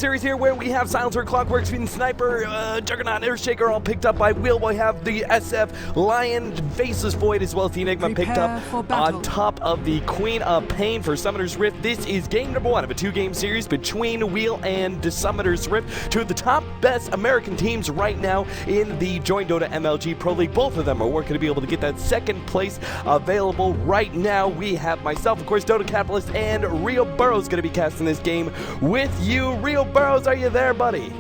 Series here where we have Silencer, Clockwork, Fiend, Sniper, Juggernaut, Earthshaker all picked up by Will. We have the SF, Lion, Faceless Void, as well as the Enigma picked up on top of the Queen of Pain for Summoner's Rift. This is game number 1 of a 2-game series between Wheel and the Summoner's Rift, two of the top best American teams right now in the joinDOTA MLG Pro League. Both of them are working to be able to get that second place available right now. We have myself, of course, Dota Capitalist, and Rio Burrows going to be casting this game with you. Rio Burrows, are you there, buddy?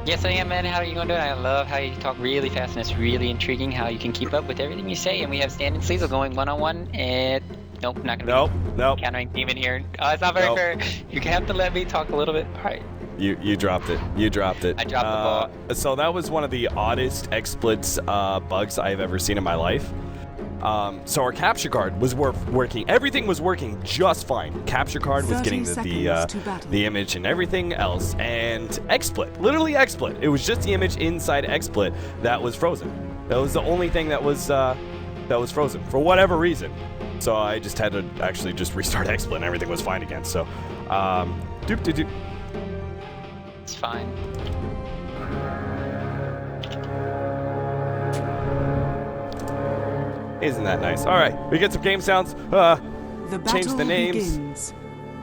Yes, I am, man. How are you going to do it? I love how you talk really fast, and it's really intriguing how you can keep up with everything you say. And we have Standing Sleazel going one-on-one, and nope, not going to be countering Demon here. It's not very fair. You have to let me talk a little bit. All right. You dropped it. You dropped it. I dropped the ball. So that was one of the oddest XSplits bugs I've ever seen in my life. So our capture card was working. Everything was working just fine. Capture card was getting the image and everything else. And XSplit, literally XSplit. It was just the image inside XSplit that was frozen. That was the only thing that was frozen for whatever reason. So I just had to actually just restart XSplit and everything was fine again. So, It's fine. Isn't that nice? All right, we get some game sounds. Change the names. Begins.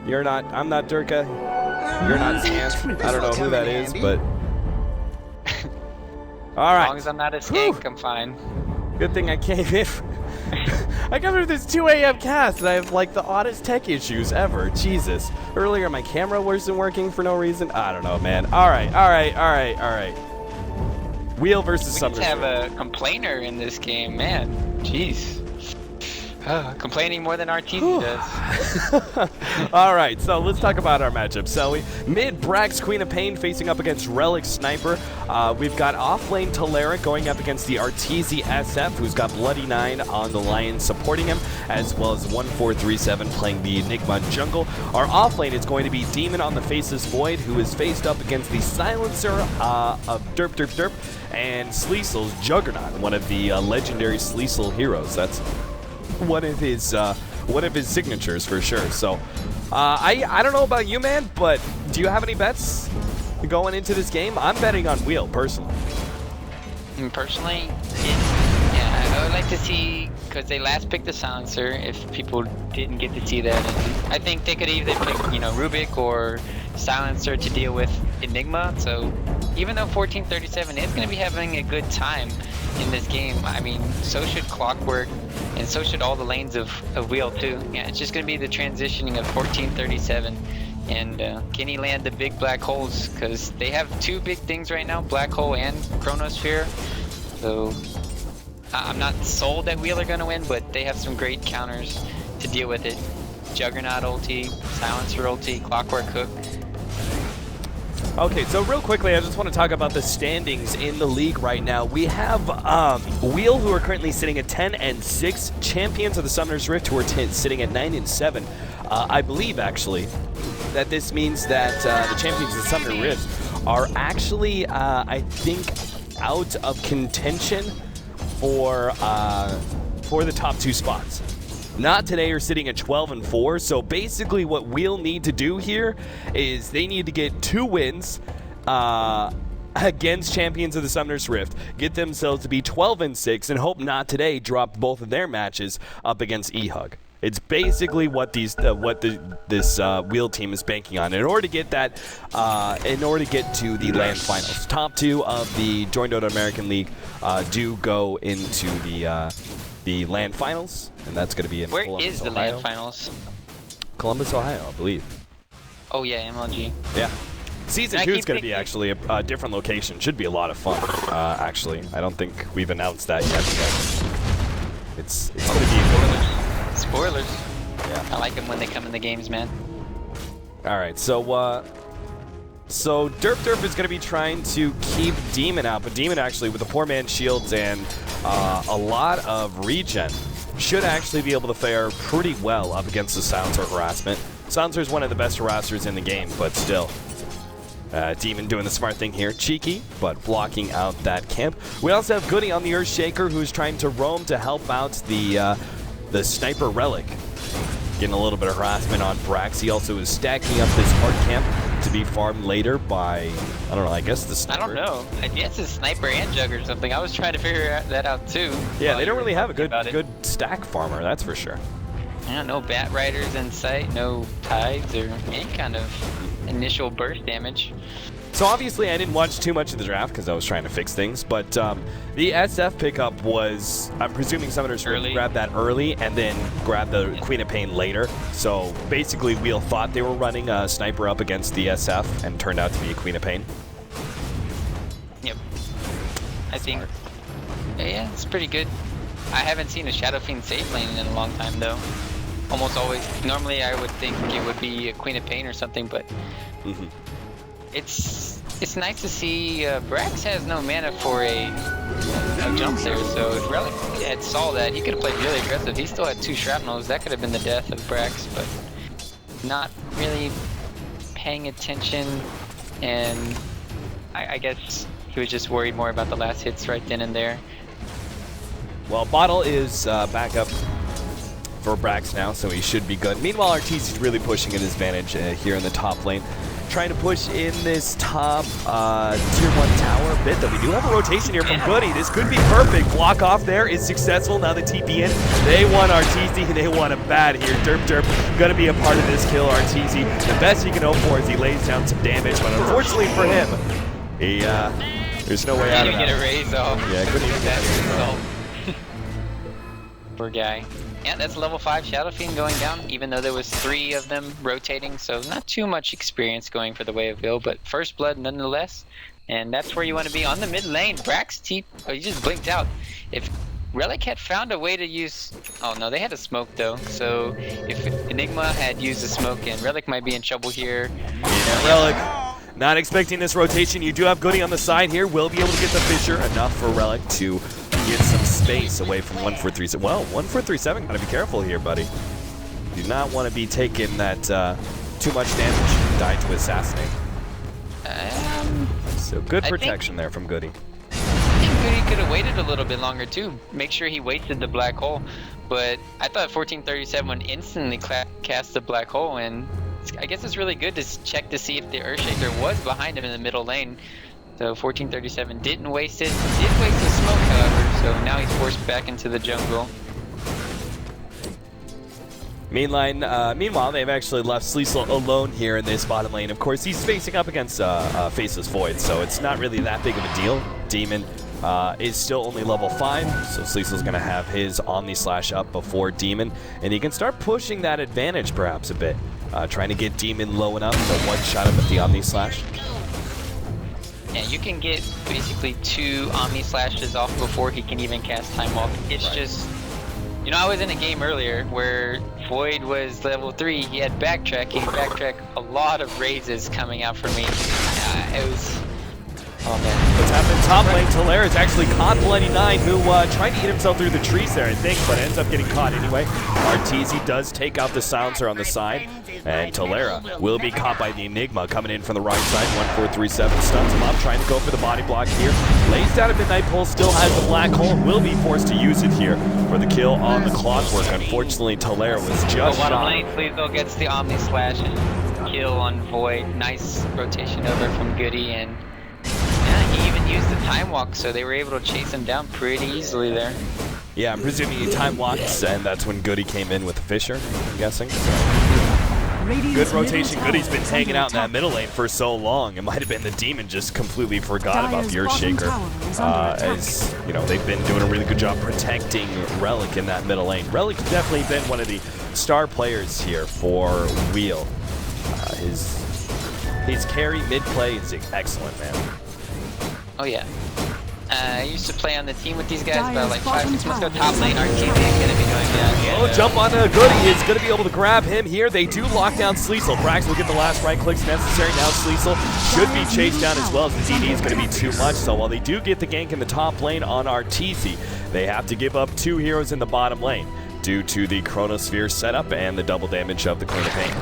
You're not. I'm not Durka. You're not Stan. I don't know who that is, but. All right. As long as I'm not a skank, I'm fine. Good thing I came in. I come through this 2 a.m. cast and I have like the oddest tech issues ever. Jesus. Earlier my camera wasn't working for no reason. I don't know, man. All right. Wheel versus Summoner's Rift. We have a complainer in this game, man. Jeez. Complaining more than Arteezy does. All right, so let's talk about our matchup. So mid Brax Queen of Pain facing up against Relic Sniper. We've got off lane Talera going up against the Arteezy SF, who's got Bloody 9 on the Lion supporting him, as well as 1437 playing the Enigma jungle. Our off lane is going to be Demon on the Faceless Void, who is faced up against the Silencer of Derp, and Sleazel's Juggernaut, one of the legendary Sleazel heroes. That's one of his signatures for sure. So I don't know about you, man, but do you have any bets going into this game? I'm betting on Wheel personally. Personally, yeah, I would like to see, because they last picked the Silencer, if people didn't get to see that. And I think they could either pick, Rubik or Silencer to deal with Enigma. So even though 1437 is going to be having a good time in this game, I mean, so should Clockwork, and so should all the lanes of Wheel too. Yeah, it's just going to be the transitioning of 1437. And can he land the big black holes? Because they have two big things right now, Black Hole and Chronosphere. So I'm not sold that Wheel are going to win, but they have some great counters to deal with it. Juggernaut ulti, Silencer ulti, Clockwork hook. Okay, so real quickly, I just want to talk about the standings in the league right now. We have Wheel, who are currently sitting at 10-6, champions of the Summoner's Rift, who are sitting at 9-7. I believe, actually, that this means that the champions of the Summoner's Rift are actually, I think, out of contention for the top 2 spots. Not today are sitting at 12-4, so basically what Wheel need to do here is they need to get 2 wins against champions of the Summoner's Rift, get themselves to be 12-6, and hope not today drop both of their matches up against eHug. It's basically what this Wheel team is banking on in order to get that, in order to get to the LAN finals. Top 2 of the joinDOTA American League do go into the LAN finals, and that's going to be in Columbus, Where is the Ohio. LAN finals? Columbus, Ohio, I believe. Oh yeah, MLG. Yeah. Season 2 is going to be actually a different location. Should be a lot of fun, actually. I don't think we've announced that yet. It's going to be... Spoilers. Yeah. I like them when they come in the games, man. All right, so Derp is going to be trying to keep Demon out, but Demon actually, with the 4-man shields and a lot of regen, should actually be able to fare pretty well up against the Silencer harassment. Silencer is one of the best harassers in the game, but still. Demon doing the smart thing here. Cheeky, but blocking out that camp. We also have Goody on the Earthshaker, who's trying to roam to help out the Sniper Relic. Getting a little bit of harassment on Brax. He also is stacking up this hard camp to be farmed later by, I don't know, I guess the sniper. I don't know. I guess it's sniper and jugger or something. I was trying to figure that out too. Yeah, they don't really have a good stack farmer, that's for sure. Yeah, no bat riders in sight, no tides or any kind of initial burst damage. So obviously I didn't watch too much of the draft because I was trying to fix things, but the SF pickup was, I'm presuming Summoners grabbed that early and then grabbed the Queen of Pain later. So basically Wheel thought they were running a sniper up against the SF and turned out to be a Queen of Pain. Yep. I think, yeah, it's pretty good. I haven't seen a Shadow Fiend safe lane in a long time though. Almost always, normally I would think it would be a Queen of Pain or something, but it's nice to see. Brax has no mana for a jump there, so if Relic had saw that, he could have played really aggressive. He still had 2 shrapnels. That could have been the death of Brax, but not really paying attention, and I guess he was just worried more about the last hits right then and there. Well, Bottle is back up for Brax now, so he should be good. Meanwhile, Arteezy's really pushing at his advantage here in the top lane. Trying to push in this top tier 1 tower a bit, though we do have a rotation here from Goody. This could be perfect. Block off there is successful. Now the TP in. They want Arteezy. They want him bad here. Derp gonna be a part of this kill. Arteezy, the best he can hope for is he lays down some damage, but unfortunately for him, he there's no way out of that. Couldn't even get a raise off. Yeah, couldn't even get a raise. Poor guy. Yeah, that's level 5 Shadow Fiend going down, even though there was 3 of them rotating, so not too much experience going for the Way of Will, but first blood nonetheless. And that's where you want to be on the mid lane. Brax he just blinked out. If Relic had found a way to use, oh no, they had a smoke though, so if Enigma had used the smoke, and Relic might be in trouble here. Yeah, Relic, not expecting this rotation. You do have Goody on the side here, will be able to get the Fissure, enough for Relic to get some space away from 1437. Well, 1437, gotta be careful here, buddy. Do not want to be taking that too much damage. Die to assassinate. So good protection there from Goody. I think Goody could have waited a little bit longer too. Make sure he wasted the black hole. But I thought 1437 would instantly cast the black hole, and I guess it's really good to check to see if the Earthshaker was behind him in the middle lane. So 1437 didn't waste it. Did waste the smoke, however, so now he's forced back into the jungle. Meanwhile, they've actually left Sleesel alone here in this bottom lane. Of course, he's facing up against Faceless Void, so it's not really that big of a deal. Demon is still only level 5, so Sleesel's going to have his Omni Slash up before Demon, and he can start pushing that advantage perhaps a bit. Trying to get Demon low enough to one-shot him with the Omni Slash. Yeah, you can get basically 2 Omni Slashes off before he can even cast Time Walk. It's just, you know, I was in a game earlier where Void was level 3, he had backtrack, a lot of raises coming out for me. It was, oh man. What's happening top lane, Tolera is actually caught Bloody9, who tried to eat himself through the trees there, I think, but ends up getting caught anyway. Arteezy does take out the silencer on the side, and Tolera will be caught by the Enigma coming in from the right side. 1437 stuns him up, trying to go for the body block here. Lays down a Midnight Pulse, still has the black hole, will be forced to use it here for the kill on the Clockwork. Unfortunately, Tolera was just shot. Lane, Sleesel gets the Omni Slash and kill on Void. Nice rotation over from Goody, and yeah, he even used the Time Walk, so they were able to chase him down pretty easily there. Yeah, I'm presuming he time walks, and that's when Goody came in with the Fissure, I'm guessing. Good rotation. Goody's been hanging out in that middle lane for so long. It might have been the Demon just completely forgot about the Earthshaker. As, you know, they've been doing a really good job protecting Relic in that middle lane. Relic's definitely been one of the star players here for Wheel. His carry mid-play is excellent, man. Oh yeah. I used to play on the team with these guys about like 5-6 months ago. Top lane, Arteezy is going to be going down. Oh, jump on Goody is going to be able to grab him here. They do lock down Sleesel. Brax will get the last right clicks necessary. Now Sleesel should be chased down as well, as the DD is going to be too much. So while they do get the gank in the top lane on Arteezy, they have to give up 2 heroes in the bottom lane due to the Chronosphere setup and the double damage of the Queen of Pain.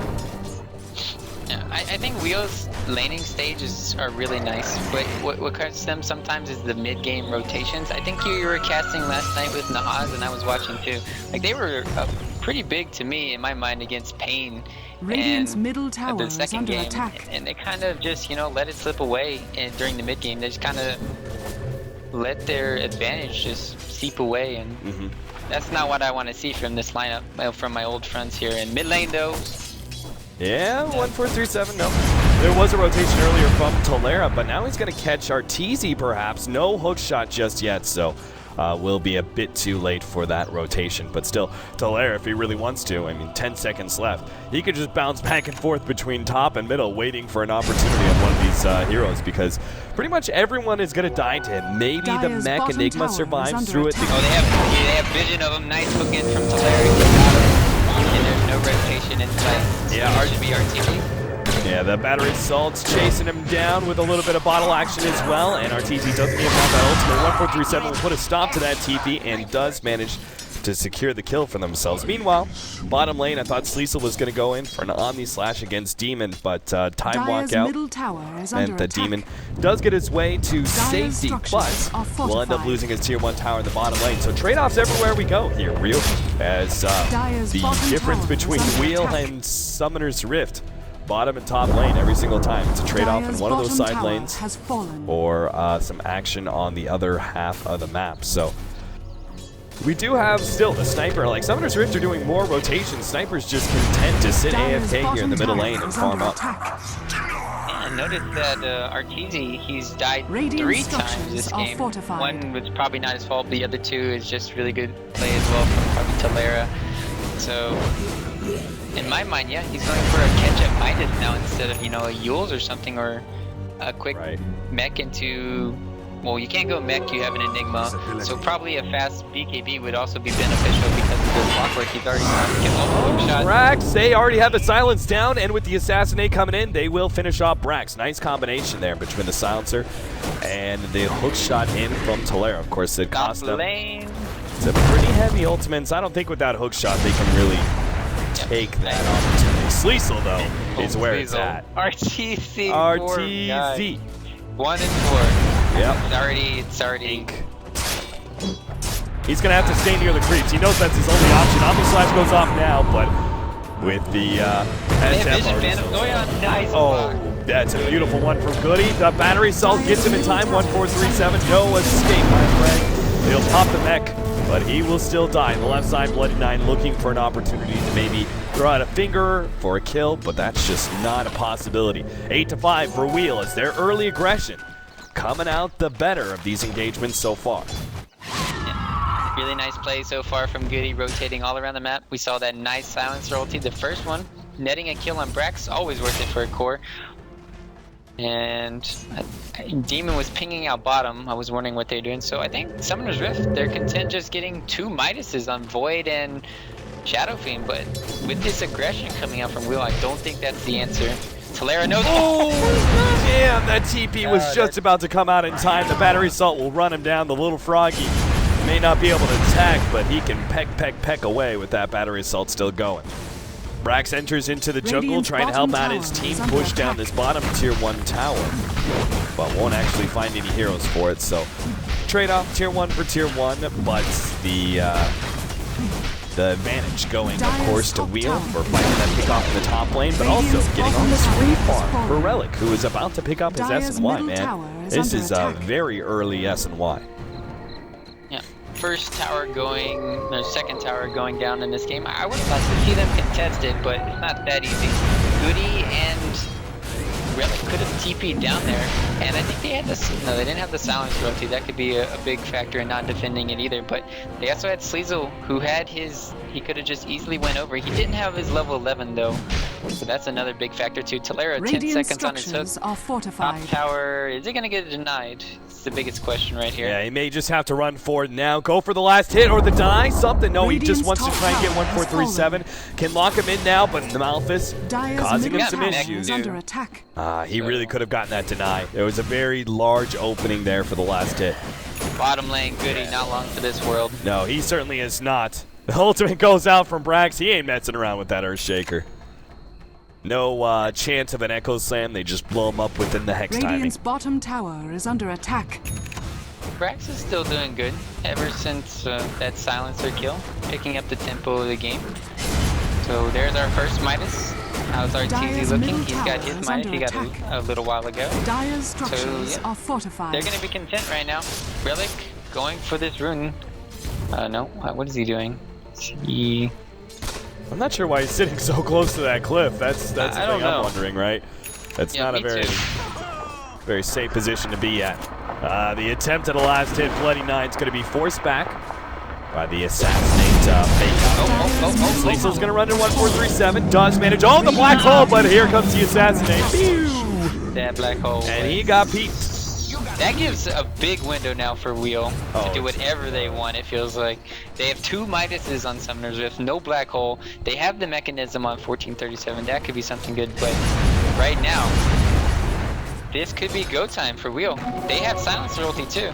Yeah, I think Wheel's laning stages are really nice, but what cuts them sometimes is the mid-game rotations. I think you were casting last night with Nahaz, and I was watching too. Like, they were pretty big to me in my mind against Pain Radiant's and middle tower the is second under game, attack. and they kind of just, you know, let it slip away. And during the mid game, they just kind of let their advantage just seep away, and that's not what I want to see from this lineup, from my old friends here. In mid lane, though. Yeah, 1-4-3-7, no. There was a rotation earlier from Tolera, but now he's going to catch Arteezy, perhaps. No hook shot just yet, so will be a bit too late for that rotation. But still, Tolera, if he really wants to, I mean, 10 seconds left, he could just bounce back and forth between top and middle, waiting for an opportunity on one of these heroes, because pretty much everyone is going to die to him. Maybe the mech Enigma survives through it. Oh, they have vision of him. Nice hook in from Tolera. And there's no rotation in play. Yeah, RTB. Yeah, the battery assault's chasing him down with a little bit of bottle action as well, and Arteezy doesn't even have that ultimate. 1-4-3-7 will put a stop to that TP and does manage to secure the kill for themselves. Meanwhile, bottom lane, I thought Sleesel was going to go in for an Omni Slash against Demon, but time walk out, and the Demon does get his way to safety, but will end up losing his tier 1 tower in the bottom lane. So trade-offs everywhere we go here, Rio, as the difference between Wheel and Summoner's Rift, bottom and top lane every single time. It's a trade-off in one of those side lanes or some action on the other half of the map. So we do have still the Sniper. Like, Summoner's Rift are doing more rotations. Sniper's just content to sit AFK here in the middle lane and farm up. And notice that Arteezy, he's died 3 times this game. One was probably not his fault, the other 2 is just really good play as well from probably Tolera. So in my mind, yeah, he's going for a catch-up Midas now instead of, you know, a Yules or something, or a quick mech into... Well, you can't go mech, you have an Enigma, so probably a fast BKB would also be beneficial because of the clockwork. He's already getting multiple shots. Brax, they already have the silence down, and with the Assassinate coming in, they will finish off Brax. Nice combination there between the silencer and the hook shot in from Tolera. Of course, it cost them. It's a pretty heavy ultimate, so I don't think with that hook shot they can really take that opportunity. Sleesel, though, is where it's at. Arteezy. 1 and 4. Yep. It's already. He's gonna have to stay near the creeps. He knows that's his only option. Omni Slash goes off now, but with the oh, that's a beautiful one from Goody. The battery assault gets him in time. 1-4-3-7. No escape, my friend. He'll pop the mech, but he will still die. On the left side, Bloody 9 looking for an opportunity to maybe throw out a finger for a kill, but that's just not a possibility. 8-5 for Wheel as their early aggression coming out the better of these engagements so far. Yeah. Really nice play so far from Goody, rotating all around the map. We saw that nice silencer ulti, the first one, netting a kill on Brax, always worth it for a core. And Demon was pinging out bottom. I was wondering what they're doing. So I think Summoner's Rift, they're content just getting 2 Midases on Void and Shadow Fiend, but with this aggression coming out from Wheel, I don't think that's the answer. Tolera knows. Oh, damn, that TP was just about to come out in time. The battery assault will run him down. The little froggy may not be able to attack, but he can peck away with that battery assault still going. Brax enters into the jungle, trying to help out his team push down this bottom tier 1 tower, but won't actually find any heroes for it. So trade-off tier 1 for tier 1, but the advantage going, of course, to Wheel for finding that pick off in the top lane, but also getting on this refarm for Relic, who is about to pick up his S&Y, man. This is a very early S&Y. Yeah, first tower going, no, second tower going down in this game. I would like to see them contested, but it's not that easy. Goody and Relic could have TP'd down there, and I think they had this. No, they didn't have the silence rotate. That could be a big factor in not defending it either. But they also had Sleesel, who had his. He could have just easily went over. He didn't have his level 11 though, so that's another big factor too. Tolera, 10 seconds on his hook. Top tower, is it gonna get denied? It's the biggest question right here. Yeah, he may just have to run forward now. Go for the last hit or the die. Something. No, he just wants to try and get 1-4-3-7. Can lock him in now, but the Malphus causing him some issues. He really could have gotten that deny. There was a very large opening there for the last hit. Bottom lane, Goody, not long for this world. No, he certainly is not. The ultimate goes out from Brax. He ain't messing around with that Earthshaker. No chance of an Echo Slam. They just blow him up within the Hex timing. Radiant's bottom tower is under attack. Brax is still doing good ever since that silencer kill, picking up the tempo of the game. So there's our first Midas. How's Arteezy Dire's looking? middle He's got tower his is minus. under He got attack. a little while ago. Dire's structures yeah. are fortified. They're going to be content right now. Relic going for this rune. No. What is he doing? I'm not sure why he's sitting so close to that cliff. That's the thing I'm wondering, right? That's not a very safe position to be at. The attempt at a last hit, Bloody Nine's going to be forced back by the assassinate fake. Liesl's going to run in 1-4-3-7. Does manage. Oh, the black hole, but here comes the assassinate. Pew! That black hole. And he got peeped. That gives a big window now for Wheel to do whatever they want, it feels like. They have 2 Midases on Summoner's Rift, no black hole. They have the mechanism on 1437. That could be something good, but right now, this could be go time for Wheel. They have Silencer ulti too.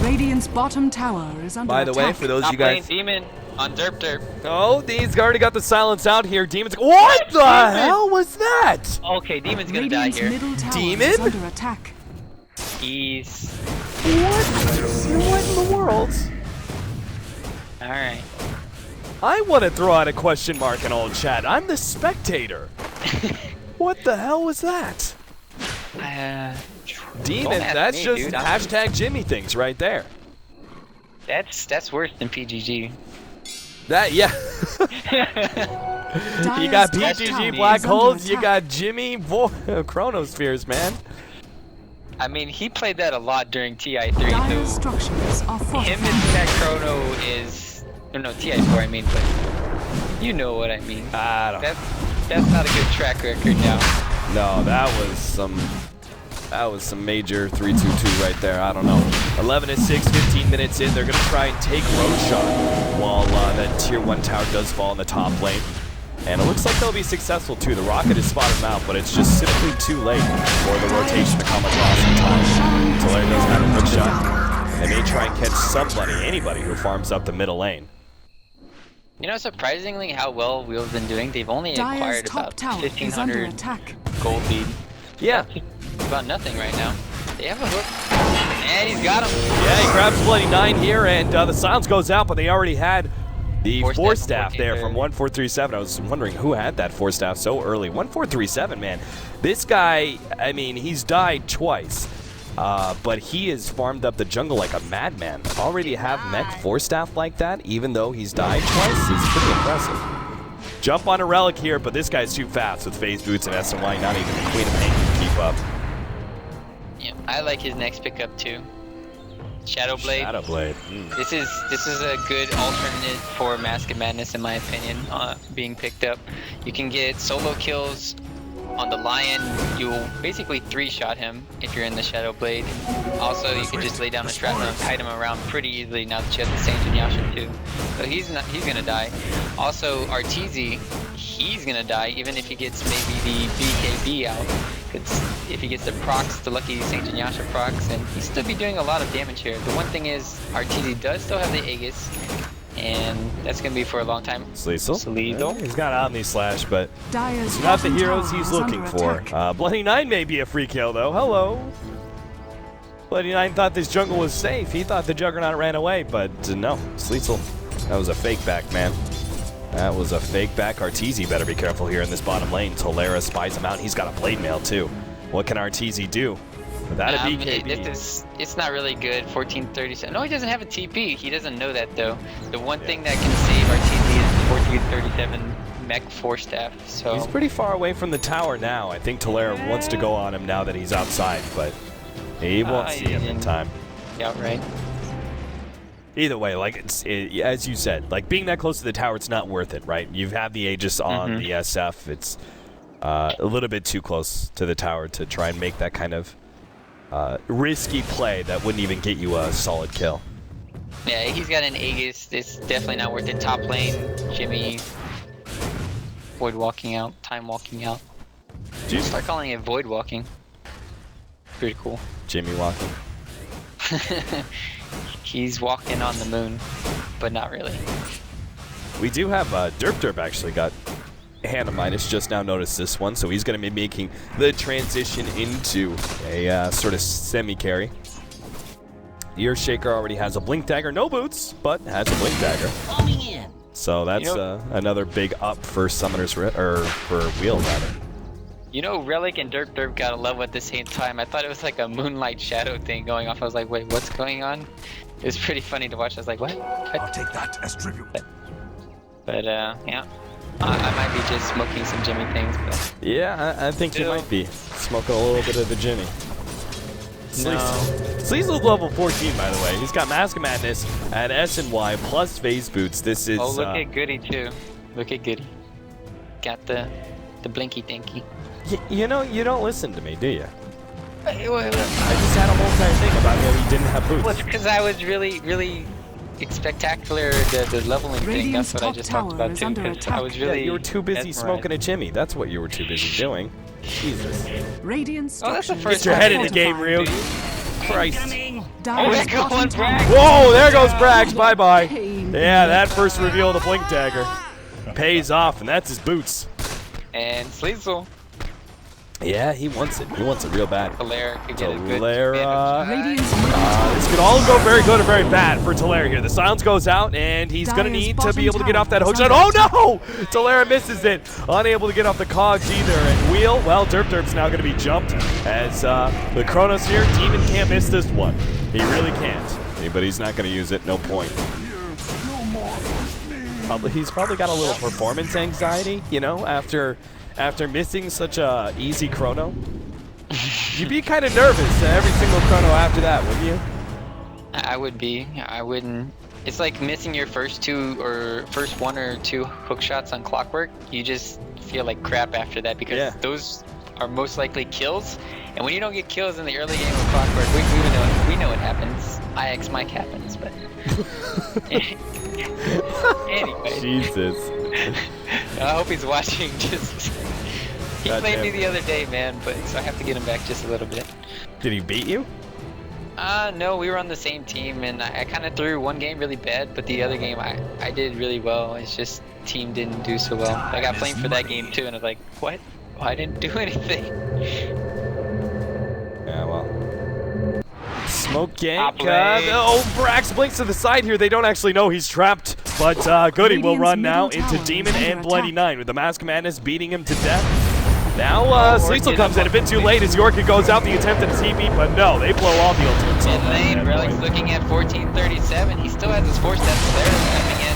Radiant's bottom tower is under By the way, attack. for those Top you guys... Demon on Derp Derp. Oh, he's already got the silence out here. Demon's... What the hell was that? Okay, Demon's gonna die Radiant's here. middle tower Demon? is under attack. He's... What in the world? Alright. I want to throw out a question mark in old chat. I'm the spectator. What the hell was that? Demon, that's just dude. hashtag Jimmy things right there. That's worse than PGG. That, yeah. You got Dire's top PGG tower Black is under Holes, you attack. got Jimmy Chronospheres, man. I mean, he played that a lot during TI3, Dire's so structures are him fortified. and that Chrono is... No, TI4 I mean, but you know what I mean. I don't That's not a good track record now. No, that was some major 3-2-2 right there. I don't know. 11-6, 15 minutes in. They're going to try and take Roshan while that tier 1 tower does fall in the top lane. And it looks like they'll be successful too. The rocket has spotted him out, but it's just simply too late for the rotation to come across in time. Talaire doesn't have a quick shot. They may try and catch somebody, anybody who farms up the middle lane. You know, surprisingly how well Wheel's been doing. They've only Dire's acquired top about tower is under 1,500 attack. gold lead. Yeah. About nothing right now. They have a hook. And he's got him. Yeah, he grabs Bloody Nine here, and the silence goes out, but they already had the Force Staff there from 1437. I was wondering who had that Force Staff so early. 1437, man. This guy, I mean, he's died twice, but he has farmed up the jungle like a madman. Already have mech Force Staff like that, even though he's died twice, is pretty impressive. Jump on a Relic here, but this guy's too fast with Phase Boots and SMY. Not even the Queen of Pain can keep up. Yeah, I like his next pickup too. Shadow Blade. Shadow Blade. This is a good alternate for Mask of Madness in my opinion, being picked up. You can get solo kills on the Lion. You'll basically 3-shot him if you're in the Shadow Blade. Also, you can just lay down a shrapnel and kite him around pretty easily now that you have the Saint and Yasha too. So he's gonna die. Also, Arteezy, he's gonna die even if he gets maybe the BKB out. Because if he gets the procs, the lucky Saint and Yasha procs, and he'll still be doing a lot of damage here. The one thing is, Arteezy does still have the Aegis, and that's going to be for a long time. Sleezel? He's got Omni Slash, but Dire's not the bottom heroes tower he's is looking under for. attack. Bloody Nine may be a free kill, though. Hello. Bloody Nine thought this jungle was safe. He thought the Juggernaut ran away, but no. Sleezel, that was a fake back, man. That was a fake back. Arteezy better be careful here in this bottom lane. Talaire spies him out. He's got a Blade Mail, too. What can Arteezy do? Without a BKB. It's not really good. 1437. No, he doesn't have a TP. He doesn't know that, though. The one thing that can save Arteezy is 1437 mech Force Staff. So he's pretty far away from the tower now. I think Talaire wants to go on him now that he's outside, but he won't see him in time. Yeah, right. Either way, like as you said, like being that close to the tower, it's not worth it, right? You have the Aegis on the SF. It's a little bit too close to the tower to try and make that kind of risky play that wouldn't even get you a solid kill. Yeah, he's got an Aegis. It's definitely not worth it. Top lane, Jimmy, void walking out, time walking out. Jimmy. Start calling it void walking. Pretty cool. Jimmy walking. He's walking on the moon, but not really. We do have Derp actually got Hannah Midas, just now noticed this one, so he's going to be making the transition into a sort of semi-carry. Ear Shaker already has a Blink Dagger, no boots, but has a Blink Dagger. So that's another big up for Summoners, or for Wheel, rather. You know, Relic and Derp Derp got a level at the same time. I thought it was like a Moonlight Shadow thing going off. I was like, wait, what's going on? It was pretty funny to watch. I was like, what? I'll take that as tribute. But yeah. I might be just smoking some Jimmy things, but... Yeah, I think you might be. Smoking a little bit of the Jimmy. Sleazel's level 14, by the way. He's got Mask of Madness at S and Y plus Phase Boots. This is... Oh, look at Goody, too. Look at Goody. Got the blinky dinky. You know, you don't listen to me, do you? Wait, wait. I just had a whole entire thing about how he didn't have boots. Well, it's because I was really spectacular, the leveling thing. That's what I just talked about, too. I was really... Yeah, you were too busy smoking a Jimmy. That's what you were too busy doing. Jesus. Radiant that's the first Get your head in the fortified. game, Ryu. Christ. there goes one Bragg. Whoa, there goes Braggs. Bye-bye. Yeah, that first reveal of the Blink Dagger pays off, and that's his boots. And Sleazel. Yeah, he wants it. He wants it real bad. Talera could get a good Talera. Radiant's This could all go very good or very bad for Talera here. The silence goes out, and he's going to need to be able to get off that hook shot. Oh, no! Talera misses it. Unable to get off the cogs either. And Wheel, well, Derp Derp's now going to be jumped as the Chronos here. Demon can't miss this one. He really can't. But he's not going to use it. No point. He's probably got a little performance anxiety, you know, after missing such a easy chrono. You'd be kind of nervous every single chrono after that, wouldn't you? I would be. I wouldn't. It's like missing your first one or two hook shots on Clockwork. You just feel like crap after that because those are most likely kills. And when you don't get kills in the early game of Clockwork, we know what happens. IX Mike happens, but anyway. Jesus. I hope he's watching. He played me the other day, man, but so I have to get him back just a little bit. Did he beat you? No, we were on the same team, and I kind of threw one game really bad, but the other game I did really well. It's just team didn't do so well. I got blamed for that game too, and I was like, what? Well, I didn't do anything. Yeah, well. Smoke gank. Brax blinks to the side here. They don't actually know he's trapped, but Goody will run now into Demon and Bloody Nine with the Mask of Madness beating him to death. Now Sleazel comes in a bit too late as Yorka goes out the attempt at a TP, but no, they blow all the ultimates. In lane, Relic's looking at 1437. He still has his 4 steps there coming in.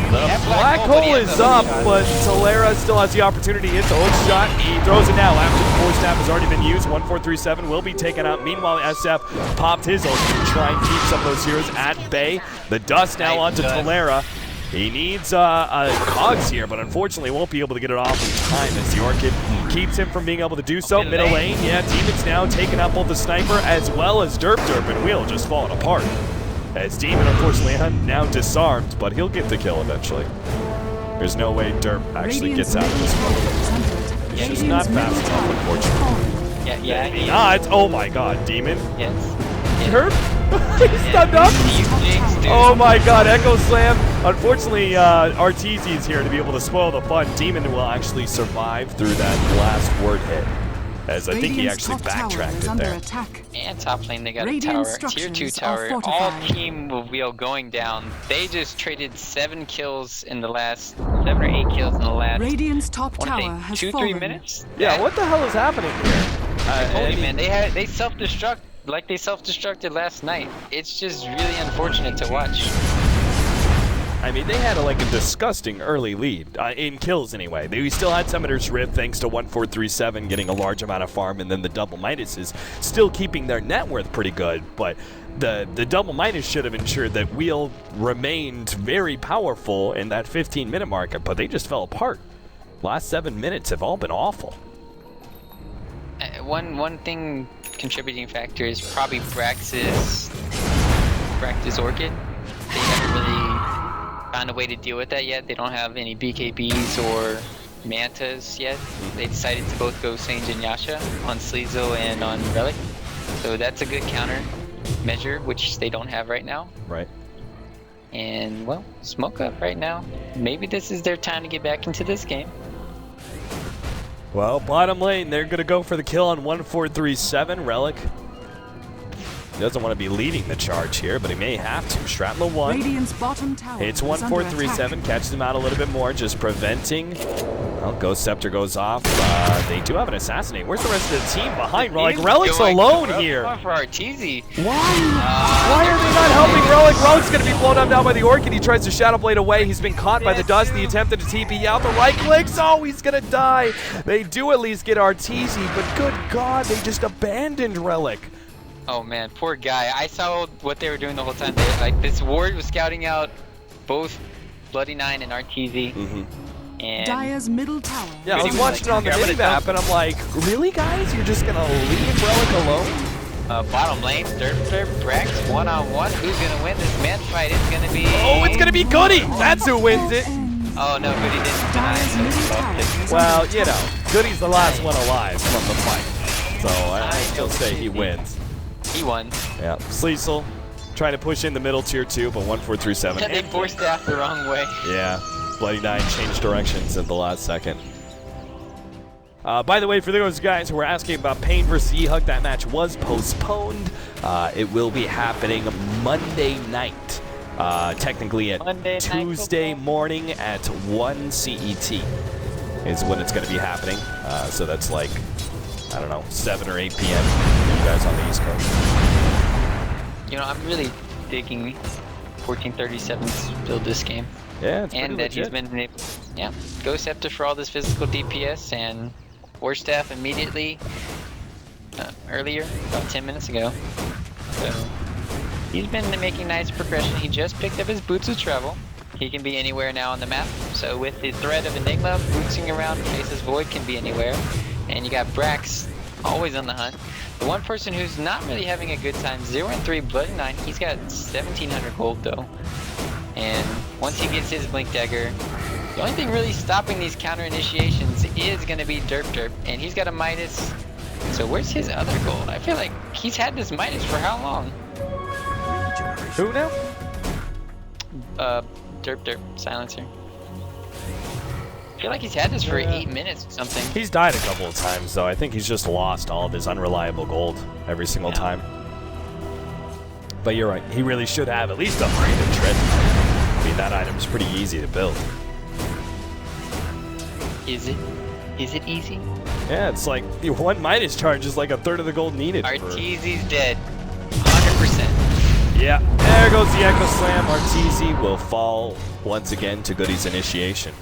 The black hole is up, but Talera still has the opportunity to hit the hook shot. He throws it now after the 4-step has already been used. 1437 will be taken out. Meanwhile, SF popped his ult to try and keep some of those heroes at bay. The dust now onto Talera. He needs cogs here, but unfortunately won't be able to get it off in time as the Orchid keeps him from being able to do so. Middle lane, yeah, Demon's now taking out both the Sniper as well as Derp Derp, and Wheel just falling apart. As Demon, unfortunately, now disarmed, but he'll get the kill eventually. There's no way Derp actually gets out of this moment. He's just not fast enough, unfortunately. Yeah. Not. Oh my god, Demon. Yes. Derp? He's stunned up. Oh my god, Echo Slam. Unfortunately, Arteezy is here to be able to spoil the fun. Demon will actually survive through that last word hit. As I think he actually backtracked it there. And top lane, they got a tower, tier 2 tower, all team of Wheel going down. They just traded 7 kills in the last, 7 or 8 kills in the last, Radiant's top tower has 2-3 minutes? Yeah, what the hell is happening here? I told you, man, they self-destruct like they self-destructed last night. It's just really unfortunate to watch. I mean, they had like a disgusting early lead, in kills anyway. They still had Summoner's Rift thanks to 1437 getting a large amount of farm, and then the double minuses still keeping their net worth pretty good, but the double minus should have ensured that Wheel remained very powerful in that 15-minute mark, but they just fell apart. Last 7 minutes have all been awful. One thing contributing factor is probably Brax's Orchid. They haven't really found a way to deal with that yet. They don't have any BKBs or Mantas yet. They decided to both go Sage and Yasha on Sleazel and on Relic. So that's a good counter measure, which they don't have right now. Right. And, well, smoke up right now. Maybe this is their time to get back into this game. Well, bottom lane, they're going to go for the kill on 1437. Relic He doesn't want to be leading the charge here, but he may have to. Shrapnel 1. Radiant's bottom tower Hits is under 1437, attack. catches him out a little bit more, just preventing. Well, Ghost Scepter goes off. They do have an Assassinate. Where's the rest of the team behind? Like, Relic's alone here. For Arteezy. Why are they not helping Relic? Relic's going to be blown up now by the Orchid. He tries to Shadow Blade away. He's been caught by the dust. He attempted to TP out. The right clicks. Oh, he's going to die. They do at least get Arteezy, but good God, they just abandoned Relic. Oh man, poor guy. I saw what they were doing the whole time. Like, this ward was scouting out both Bloody Nine and Arteezy. And Dire's middle tower. Yeah, I was watching it on the mini-map, and I'm like, really, guys? You're just going to leave Relic alone? bottom lane, Derp, Brax, one-on-one. Who's going to win this man fight? It's going to be... Oh, it's going to be Goody! That's who wins it! Oh no, Goody didn't deny it. Well, you know, Goody's the last one alive from the fight. So I still say he wins. He won. Yeah, Sleesel trying to push in the middle tier 2, but 1437. They forced that the wrong way. Yeah, Bloody Nine changed directions at the last second. By the way, for those guys who were asking about Pain versus E-Hug, that match was postponed. It will be happening Monday night. Technically at Tuesday morning at 1 CET is when it's going to be happening. So that's like, I don't know, 7 or 8 p.m. you guys on the East Coast. You know, I'm really digging 1437's build this game. Yeah, it's and that he's been able, yeah, Ghost Scepter for all this physical DPS and War Staff immediately earlier, about 10 minutes ago. So he's been making nice progression. He just picked up his Boots of Travel. He can be anywhere now on the map. So with the threat of Enigma bootsing around, Faceless Void can be anywhere. And you got Brax always on the hunt. The one person who's not really having a good time, 0-3 Bloody Nine. He's got 1,700 gold though. And once he gets his Blink Dagger, the only thing really stopping these counter initiations is going to be Derp. And he's got a Midas. So where's his other gold? I feel like he's had this Midas for how long? Who now? Derp, Silencer. I feel like he's had this for 8 minutes or something. He's died a couple of times, though. I think he's just lost all of his unreliable gold every single time. But you're right. He really should have at least upgraded Tread. I mean, that item's pretty easy to build. Is it? Is it easy? Yeah, it's like one Midas charge is like a third of the gold needed. Arteezy's dead. 100%. Yeah, there goes the Echo Slam. Arteezy will fall once again to Goody's initiation.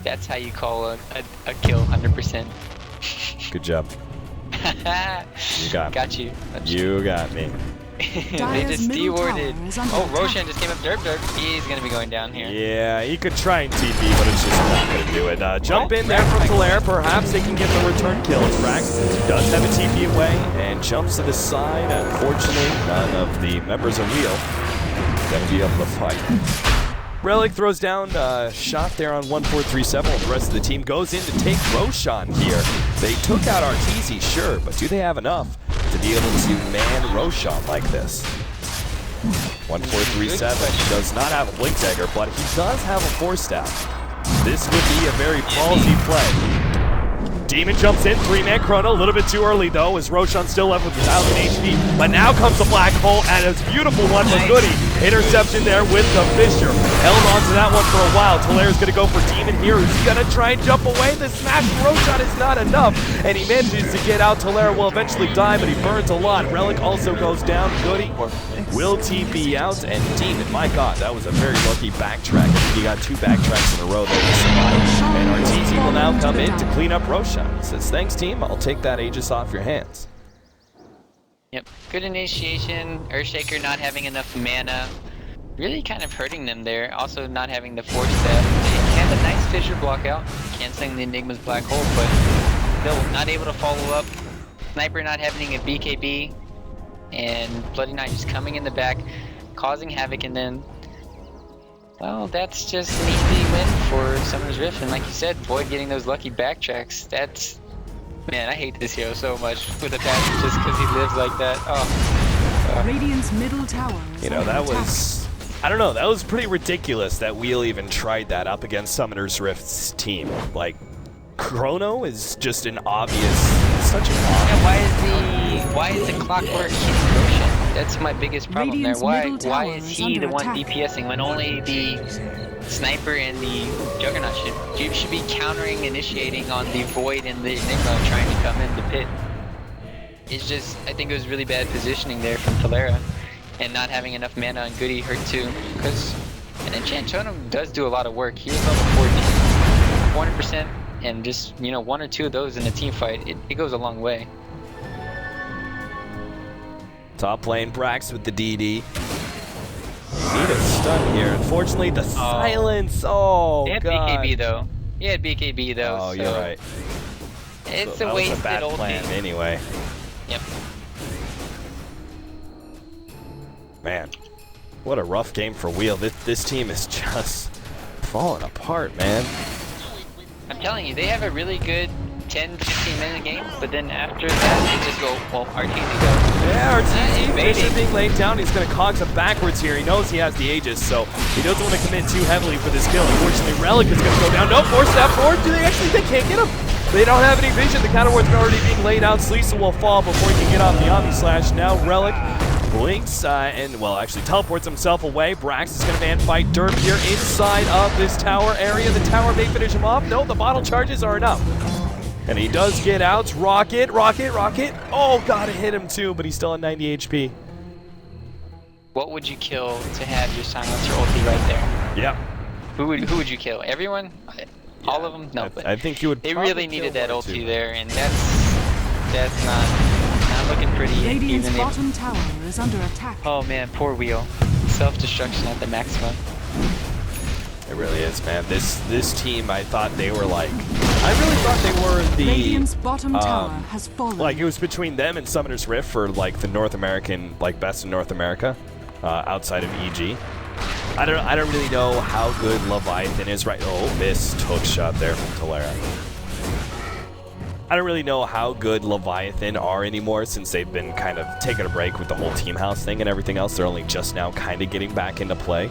That's how you call a kill, 100%. Good job. You got me. Got you. You got me. They just dewarded. Oh, Roshan just came up Derp. He's going to be going down here. Yeah, he could try and TP, but it's just not going to do it. Jump in there from Talaire. Perhaps they can get the return kill. Brax does have a TP away and jumps to the side. Unfortunately, none of the members of Wheel going to be able to fight. Relic throws down a shot there on 1437 while the rest of the team goes in to take Roshan here. They took out Arteezy, sure, but do they have enough to be able to man Roshan like this? 1437 does not have a Blink Dagger, but he does have a Force Staff. This would be a very ballsy play. Demon jumps in, 3-man chrono, a little bit too early though, as Roshan still left with 1,000 HP. But now comes the Black Hole, and a beautiful one from Goody. Interception there with the Fissure. Held on to that one for a while. Talaire's going to go for Demon here, who's going to try and jump away. The smash from Roshan is not enough, and he manages to get out. Talaire will eventually die, but he burns a lot. Relic also goes down. Goody will TP out, and Demon, my god, that was a very lucky backtrack. He got 2 backtracks in a row there to survive. And Arteezy will now come in to clean up Roshan. Says, thanks team, I'll take that Aegis off your hands. Yep, good initiation. Earthshaker not having enough mana. Really kind of hurting them there. Also not having the Force Staff. They had a nice Fissure block out, canceling the Enigma's Black Hole, but still not able to follow up. Sniper not having a BKB. And Bloody Knight just coming in the back, causing havoc, and then, well, that's just an easy win for Summoner's Rift. And like you said, Void getting those lucky backtracks. That's, man, I hate this hero so much with a passion just because he lives like that. Oh. Radiant's middle tower. You know, that was, I don't know, that was pretty ridiculous that Wheel even tried that up against Summoner's Rift's team. Like, Chrono is just an obvious, such an obvious. Yeah, why is the clockwork hitting Roshan? That's my biggest problem there. Radiant's Why middle tower is is he under the one attack. DPSing when only the sniper and the juggernaut should be countering, initiating on the void and the enigma trying to come in the pit? It's just, I think it was really bad positioning there from Talera, and not having enough mana on Goody hurt too, because an enchant totem does do a lot of work. He is level 14, 100%, and just, you know, 1 or 2 of those in a team fight, it goes a long way. Top lane, Brax with the DD. Need a stun here. Unfortunately, the silence. Oh, He had God. BKB though. He had BKB though. Oh, so you're right. It's So a that was wasted a bad ulti. plan anyway. Yep. Man, what a rough game for Wheel. This team is just falling apart, man. I'm telling you, they have a really good 10-15 minute game, but then after that, they just go, well, Arteezy go. Yeah, Arteezy, baiting. Fisher being laid down. He's going to cog some backwards here. He knows he has the Aegis, so he doesn't want to commit too heavily for this kill. Unfortunately, Relic is going to go down. No, force that forward. Do they actually? They can't get him. They don't have any vision. The counterward's already being laid out. Sleesa will fall before he can get off the Omni Slash. Now Relic blinks and, well, actually teleports himself away. Brax is going to man fight Derp here inside of this tower area. The tower may finish him off. No, the bottle charges are enough. And he does get out. Rocket. Oh, God, it hit him too, but he's still at 90 HP. What would you kill to have your silencer ulti right there? Yep. Who would you kill? Everyone? All of them? No, but I think you would. they probably really needed kill that one or ulti two. there, and that's not looking pretty. Radiant's Even if, bottom tower is under attack. oh man, poor Wheel. Self-destruction at the maximum. It really is, man. This team, I thought they were like, I really thought they were the, Radiant's bottom tower has fallen. like it was between them and Summoner's Rift for like the North American, like best in North America, outside of EG. I don't really know how good Leviathan is right. Oh, missed hook shot there from Talera. I don't really know how good Leviathan are anymore since they've been kind of taking a break with the whole team house thing and everything else. They're only just now kind of getting back into play.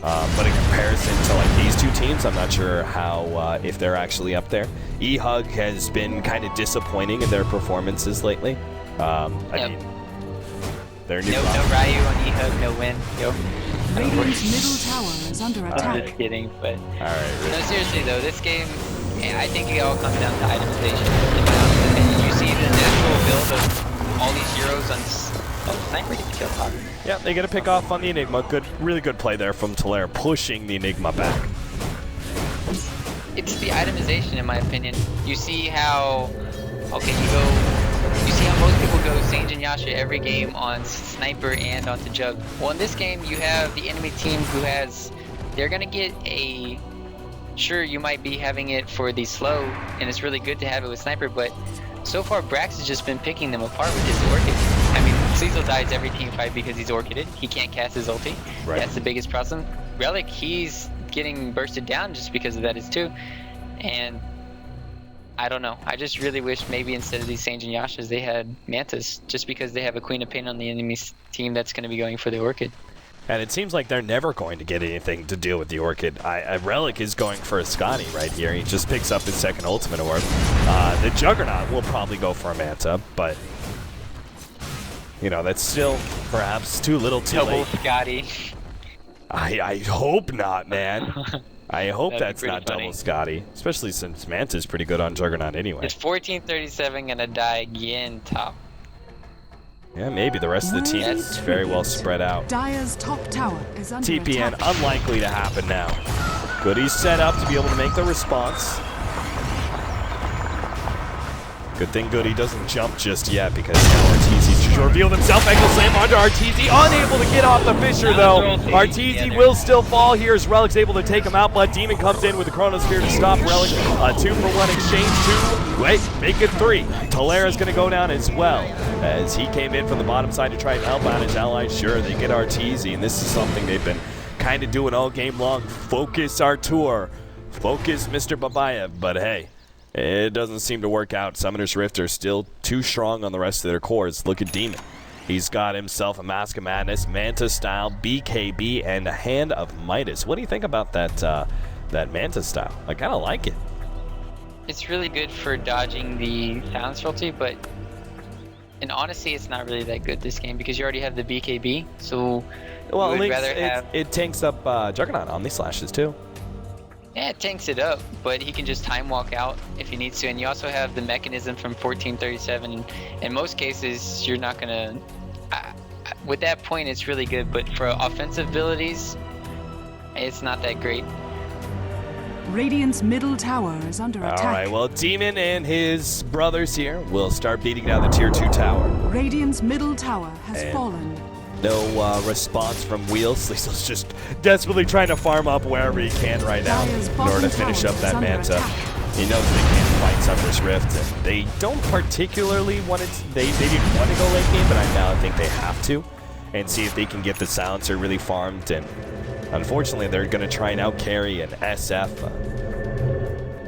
But in comparison to like these two teams, I'm not sure how if they're actually up there. E-Hug has been kind of disappointing in their performances lately. I mean, they're new. No Ryu on E-Hug, no win. Yo. Radiant's middle tower is under I'm attack. just kidding, but Alright, no, seriously though, this game, I think it all comes down to itemization. In my honest opinion, you see the natural build of all these heroes on Sniper gets killed off. yeah, they get a pick off on the Enigma. Really good play there from Talera, pushing the Enigma back. It's the itemization, in my opinion. You see how, you see how most people go Sage and Yasha every game on Sniper and onto Jug. Well, in this game, you have the enemy team who they're gonna get a, sure, you might be having it for the slow, and it's really good to have it with Sniper, but so far, Brax has just been picking them apart with his Orchid. I mean, Cecil dies every team fight because he's Orchided. He can't cast his ulti. Right. That's the biggest problem. Relic, he's getting bursted down just because of that is too. And I don't know. I just really wish maybe instead of these Sage and Yashas, they had Mantas, just because they have a Queen of Pain on the enemy team that's going to be going for the Orchid. And it seems like they're never going to get anything to deal with the Orchid. Relic is going for a Scotty right here. He just picks up his second ultimate orb. The Juggernaut will probably go for a Manta, but, you know, that's still perhaps too little too Double late. Scotty. I hope not, man. I hope That'd be that's pretty not funny. double Scotty, especially since Manta's pretty good on Juggernaut anyway. Is 1437 going to die again top? Yeah, maybe the rest of the team is very well spread out. Dire's top tower is under TPN, attack. unlikely to happen now. Goody's set up to be able to make the response. Good thing Goody doesn't jump just yet because now Arteezy revealed himself. Ankle slam onto Arteezy, unable to get off the Fisher though. Arteezy will still fall here as Relic's able to take him out. Blood Demon comes in with the Chronosphere to stop Relic. 2-for-1 exchange, 2. Wait, make it 3. Talera's going to go down as well as he came in from the bottom side to try and help out his allies. Sure, they get Arteezy, and this is something they've been kind of doing all game long. Focus Artour, focus Mr. Babaev, but hey, it doesn't seem to work out. Summoner's Rift are still too strong on the rest of their cores. Look at Demon. He's got himself a Mask of Madness, Manta style, BKB, and a Hand of Midas. What do you think about that that Manta style? I kind of like it. It's really good for dodging the silence ulti, but And honestly, it's not really that good this game because you already have the BKB. So Well, would Link's, rather have. it tanks up Juggernaut Omni Slashes too. Yeah, it tanks it up, but he can just time walk out if he needs to. And you also have the mechanism from 1437. In most cases, you're not gonna. With that point, it's really good, but for offensive abilities, it's not that great. Radiant's middle tower is under attack. All right, well, Demon and his brothers here will start beating down the tier 2 tower. Radiant's middle tower has And fallen. no response from Wheels. Liesl's just desperately trying to farm up wherever he can right now Dire's in order to bottom finish tower up that is under Manta. attack. He knows they can't fight SUMSRIFT, and they don't particularly want it. They didn't want to go late game, but now I think they have to, and see if they can get the silencer really farmed. And unfortunately, they're going to try and out carry an SF.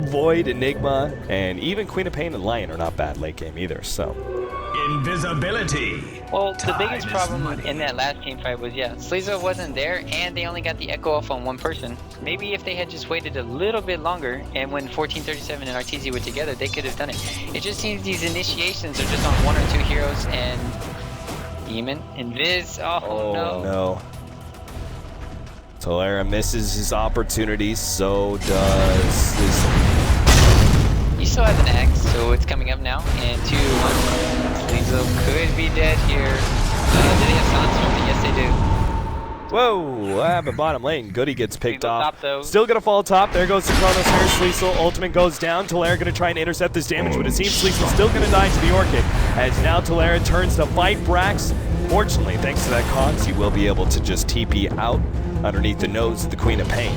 Void, Enigma, and even Queen of Pain and Lion are not bad late game either. So invisibility. Well, the Time biggest is problem money. in that last team fight was, yeah, Sleezo wasn't there, and they only got the echo off on one person. Maybe if they had just waited a little bit longer, and when 1437 and Arteezy were together, they could have done it. It just seems these initiations are just on 1 or 2 heroes, and Demon and Viz. Oh no. Tolera misses his opportunities, so does Sleezo. He still has an axe, so it's coming up now. And 2, 1. Sleezo could be dead here. Do they have SUMSRIFT? Yes, they do. Whoa, what happened bottom lane? Goody gets picked Sleezo off. top, though. Still gonna fall top. There goes the Chronos here. Sleezo ultimate goes down. Tolera gonna try and intercept this damage, but it seems Sleezo's still gonna die to the Orchid. As now Tolera turns to fight Brax. Fortunately, thanks to that Cons, he will be able to just TP out underneath the nose of the Queen of Pain.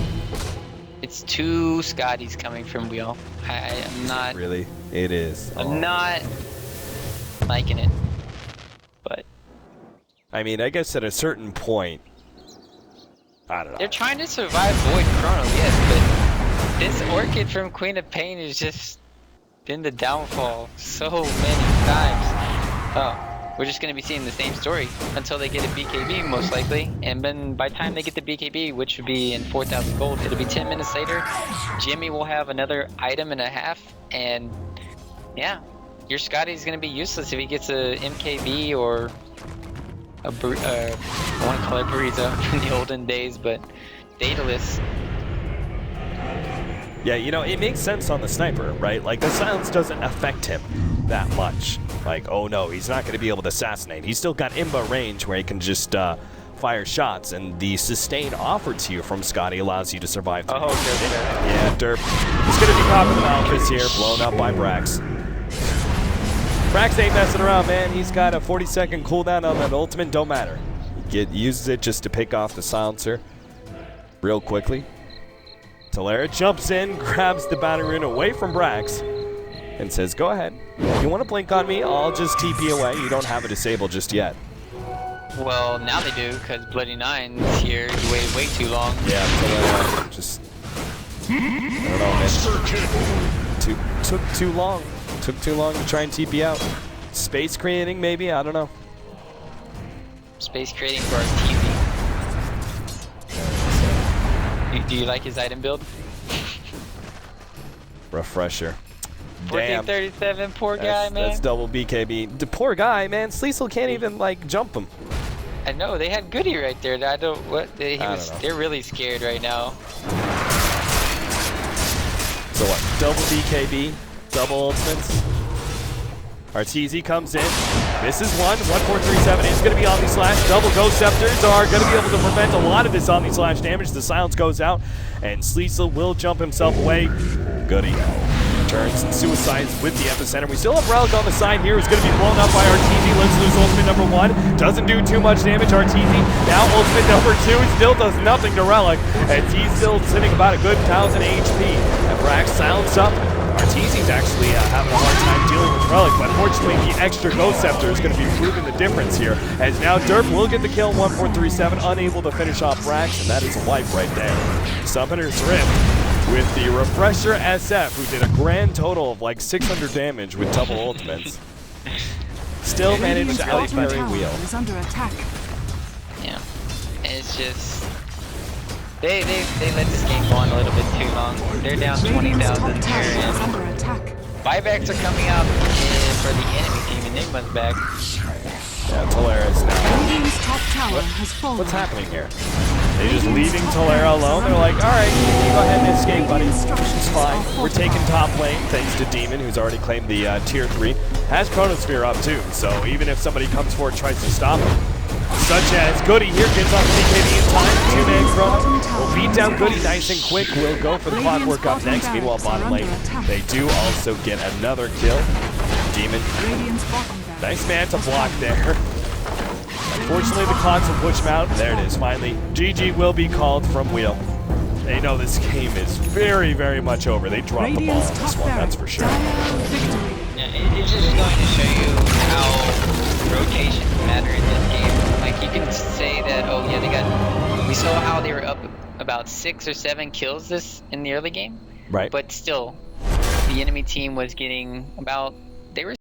It's 2 Scotties coming from Wheel. I'm not. Really? It is. I'm not liking it. But I mean, I guess at a certain point, I don't know. they're trying to survive Void Chrono, yes, but this Orchid from Queen of Pain has just been the downfall so many times. Oh. We're just going to be seeing the same story until they get a BKB, most likely. And then by the time they get the BKB, which would be in 4,000 gold, it'll be 10 minutes later. Jimmy will have another item and a half. And yeah, your Scotty's going to be useless if he gets a MKB or a I want to call it Burrito from the olden days, but Daedalus. Yeah, you know, it makes sense on the sniper, right? Like, the silence doesn't affect him that much. Like, oh no, he's not going to be able to assassinate. He's still got Imba range where he can just fire shots, and the sustain offered to you from Scotty allows you to survive. Oh, okay. Yeah, Derp. He's going to be caught with an Malphus here, blown up by Brax. Brax ain't messing around, man. He's got a 40-second cooldown on that ultimate, don't matter. He uses it just to pick off the silencer real quickly. Tolera jumps in, grabs the Battle Rune away from Brax, and says, go ahead. If you want to blink on me, I'll just TP away. You don't have a disable just yet. Well, now they do, because Bloody Nine's here. He waited way too long. Yeah, Tolera just... I don't know, man. Took too long. Took too long to try and TP out. Space creating, maybe? I don't know. Space creating for Arteezy. Do you like his item build? Refresher. Damn. 1437, poor guy, man. That's double BKB. The poor guy, man. Sleezel can't even, like, jump him. I know, they had Goody right there. I don't, what? They're really scared right now. So what? Double BKB, double ultimates. Arteezy comes in. This is 1437 is going to be Omni Slash. Double Ghost Scepters are going to be able to prevent a lot of this Omni Slash damage. The silence goes out, and Sleezel will jump himself away. Goody turns and suicides with the epicenter. We still have Relic on the side here. He's going to be blown up by Arteezy. Let's lose ultimate number 1. Doesn't do too much damage. Arteezy now ultimate number 2. Still does nothing to Relic, and he's still sitting about a good 1,000 HP. And Brax silence up. Arteezy's actually having a hard time dealing with Relic, but fortunately the extra Ghost Scepter is going to be proving the difference here, as now Derp will get the kill. 1437 unable to finish off Brax, and that is a wipe right there. SUMSRIFT with the Refresher SF, who did a grand total of like 600 damage with double ultimates. Still managed to outcarry Wheel. Is under attack. Yeah, it's just they let this game go on a little bit too long. They're down 20,000 here, and Under attack. buybacks are coming up in for the enemy team. Enigma's back. Yeah, Talera's now. Radiant's top tower has fallen. What's happening here? They're just leaving Talera alone. They're like, all right, you go ahead and escape, buddy. It's fine. We're taking top lane thanks to Demon, who's already claimed the tier 3. Has Chronosphere up too, so even if somebody comes forward and tries to stop him, such as Goody here gets off TKD in time. 2-man Chrono will beat down Goody nice and quick. We'll go for the clockwork up next. Meanwhile, bottom lane, they do also get another kill. Demon, nice man to block there. Unfortunately, the clogs will push him out. There it is, finally. GG will be called from Wheel. They know this game is very, very much over. They dropped the ball on this one, that's for sure. Yeah, it's just going to show you how rotations matter in this game. Like, you can say that, oh yeah, they got... We saw how they were up about 6 or 7 kills this in the early game. Right. But still, the enemy team was getting about... They were